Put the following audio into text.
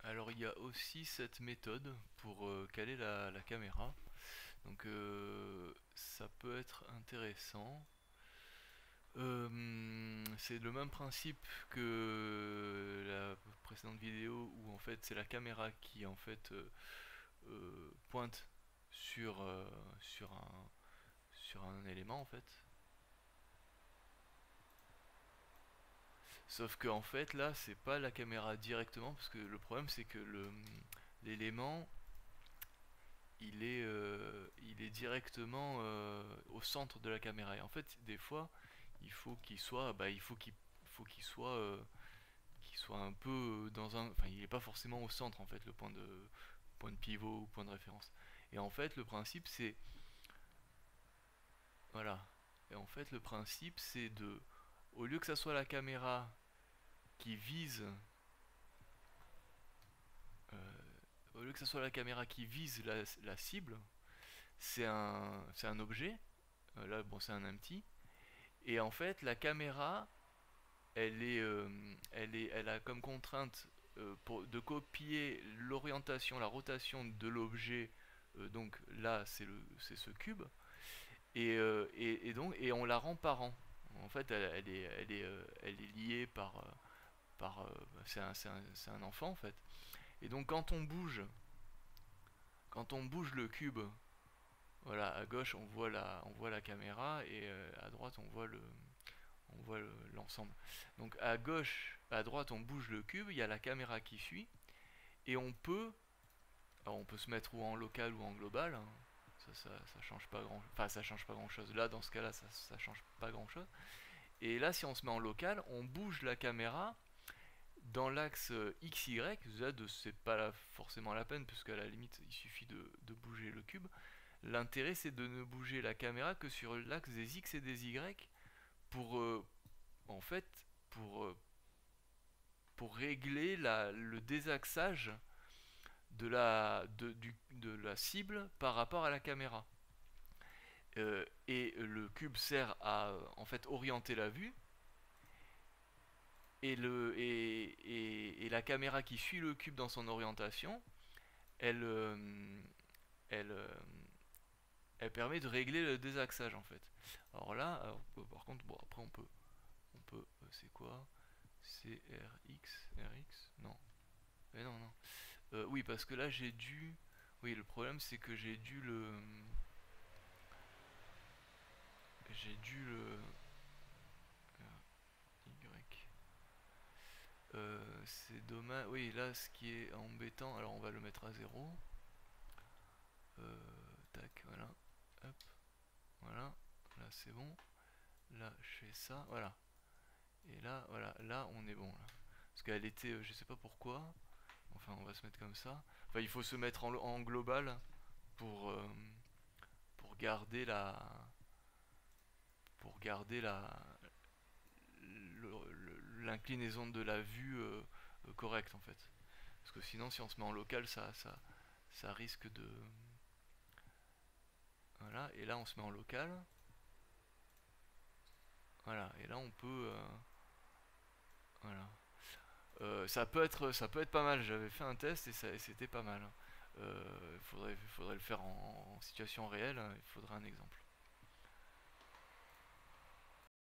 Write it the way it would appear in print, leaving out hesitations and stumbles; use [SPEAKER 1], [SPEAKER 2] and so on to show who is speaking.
[SPEAKER 1] Alors il y a aussi cette méthode pour caler la caméra. Donc ça peut être intéressant. C'est le même principe que la précédente vidéo où en fait c'est la caméra qui en fait pointe sur, sur un élément en fait. Sauf que en fait là c'est pas la caméra directement parce que le problème c'est que l'élément il est directement au centre de la caméra. Et en fait, des fois, il faut qu'il soit, qu'il soit, qu'il soit un peu dans un, enfin, il n'est pas forcément au centre en fait, le point de pivot ou point de référence. Et en fait, le principe c'est, voilà. Et en fait, le principe c'est de, au lieu que ça soit la caméra qui vise, euh, au lieu que ça soit la caméra qui vise la cible, c'est un objet. Là, bon, c'est un empty. Et en fait, la caméra, elle a comme contrainte de copier l'orientation, la rotation de l'objet. Donc là, c'est ce cube. Et on la rend par rang. En fait, elle est liée c'est un enfant en fait. Et donc quand on bouge le cube, voilà, à gauche on voit la caméra et à droite on voit l'ensemble. Donc à gauche, à droite, on bouge le cube, il y a la caméra qui suit, et on peut se mettre ou en local ou en global. Hein. Ça change pas enfin ça change pas grand chose. Là, dans ce cas-là, ça change pas grand chose. Et là, si on se met en local, on bouge la caméra dans l'axe XY. Là, c'est pas forcément la peine, puisqu'à la limite, il suffit de bouger le cube. L'intérêt, c'est de ne bouger la caméra que sur l'axe des X et des Y pour, en fait, pour régler le désaxage de la cible par rapport à la caméra. Et le cube sert à en fait orienter la vue et la caméra qui suit le cube dans son orientation, elle, elle, elle permet de régler le désaxage en fait. Alors, par contre, bon après c'est quoi? C'est RX? Non. Mais non, non. Oui, parce que là j'ai dû. Oui, le problème c'est que j'ai dû le. Y. C'est dommage. Oui, là ce qui est embêtant. Alors on va le mettre à 0. Tac, voilà. Hop, voilà. Là c'est bon. Là je fais ça. Voilà. Et là, voilà. Là on est bon. Là. Parce qu'elle était. Je sais pas pourquoi. Enfin, on va se mettre comme ça. Enfin, il faut se mettre en global pour, pour garder la. Pour garder l'inclinaison de la vue correcte en fait. Parce que sinon, si on se met en local, ça risque de. Voilà, et là on se met en local. Voilà, et là on peut. Voilà. Ça peut être pas mal. J'avais fait un test et c'était pas mal. Faudrait le faire en situation réelle. Il faudrait un exemple.